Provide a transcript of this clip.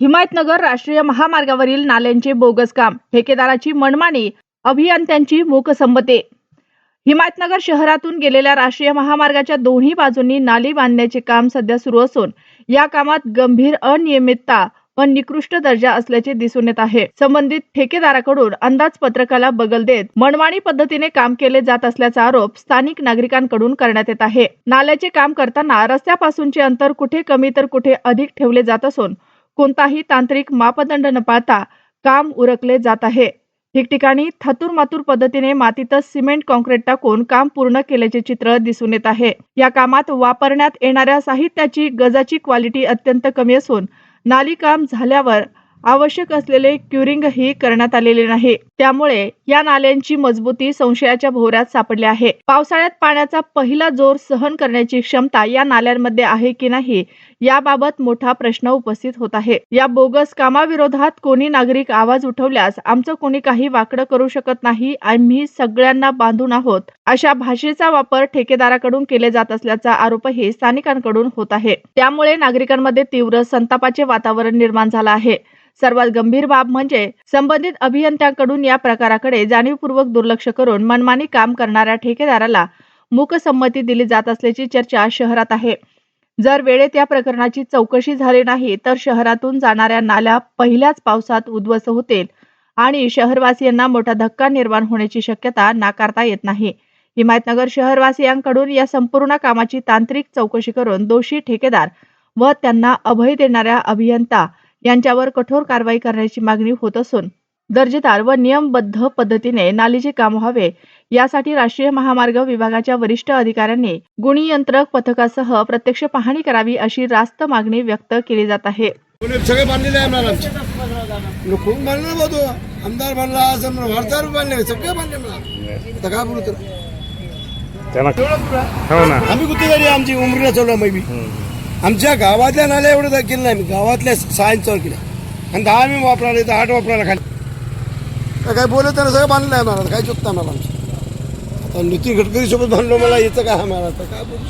हिमायतनगर राष्ट्रीय महामार्गावरील नाल्यांचे बोगस काम, ठेकेदाराची मनमानी, अभियंत्यांची मूकसंमती। हिमायतनगर शहरातून गेलेल्या राष्ट्रीय महामार्गाच्या दोन्ही बाजूंनी नाली बांधण्याचे काम सध्या सुरू असून या कामात गंभीर अनियमितता व निकृष्ट दर्जा असल्याचे दिसून येत आहे। संबंधित ठेकेदाराकडून अंदाजपत्रकाला बगल देत मनमानी पद्धतीने काम केले जात असल्याचा आरोप स्थानिक नागरिकांकडून करण्यात येत आहे। नाल्याचे काम करताना रस्त्यापासूनचे अंतर कुठे कमी तर कुठे अधिक ठेवले जात असून कोणताही तांत्रिक मापदंड न पाळता काम उरकले जात आहे। ठिकठिकाणी थातूरमातूर पद्धतीने मातीतच सिमेंट कॉन्क्रीट टाकून काम पूर्ण केल्याचे चित्र दिसून येत आहे। या कामात वापरण्यात येणाऱ्या साहित्याची गजाची क्वालिटी अत्यंत कमी असून नाली काम झाल्यावर आवश्यक असलेले क्युरिंग ही करण्यात आलेले नाही। त्यामुळे या नाल्यांची मजबूती संशयाच्या भोवऱ्यात सापडली आहे। पावसाळ्यात पाण्याचा पहिला जोर सहन करण्याची क्षमता या नाल्यांमध्ये आहे की नाही याबाबत मोठा प्रश्न उपस्थित होत आहे। या बोगस कामाविरोधात कोणी नागरिक आवाज उठवल्यास आमचं कोणी काही वाकडं करू शकत नाही, आम्ही सगळ्यांना बांधून आहोत, अशा भाषेचा वापर ठेकेदाराकडून केले जात असल्याचा आरोपही स्थानिकांकडून होत आहे। त्यामुळे नागरिकांमध्ये तीव्र संतापाचे वातावरण निर्माण झालं आहे। सर्वात गंभीर बाब म्हणजे संबंधित अभियंत्यांकडून या प्रकाराकडे जाणीवपूर्वक दुर्लक्ष करून मनमानी काम करणाऱ्या ठेकेदाराला मूकसंमती दिली जात असल्याची चर्चा शहरात आहे। जर वेळेत या प्रकरणाची चौकशी झाली नाही तर शहरातून जाणाऱ्या नाल्या पहिल्याच पावसात उद्ध्वस्त होतील आणि शहरवासियांना मोठा धक्का निर्माण होण्याची शक्यता नाकारता येत नाही। हिमायतनगर शहरवासियांकडून या संपूर्ण कामाची तांत्रिक चौकशी करून दोषी ठेकेदार व त्यांना अभय देणाऱ्या अभियंता यांच्यावर कठोर कारवाई करण्याची मागणी होत असून दर्जेदार व नियमबद्ध पद्धतीने नालीचे काम व्हावे यासाठी राष्ट्रीय महामार्ग विभागाच्या वरिष्ठ अधिकाऱ्यांनी गुणनियंत्रक पथकासह प्रत्यक्ष पाहणी करावी अशी रास्त मागणी व्यक्त केली जात आहे। सगळे बांधलेले आहे आम्हाला खूप बांधलं होतो, आमदार बांधला, वार्ताहर बांधले, सगळे बांधले मला काय बोलू आम्ही गुत्तेदारी आमची उमरीला चालू मी आमच्या गावातल्या नाल्या एवढं केलं नाही, गावातल्या 6 इंचावर केल्या आणि 10 आम्ही वापरायला 8 वापरायला खाली काय बोलत त्याला सगळं बांधलं आहे मला काय चुकतं मला आमचं आता नितीन गडकरी सोबत बांधलो मला याचं काय आम्हाला काय बोलू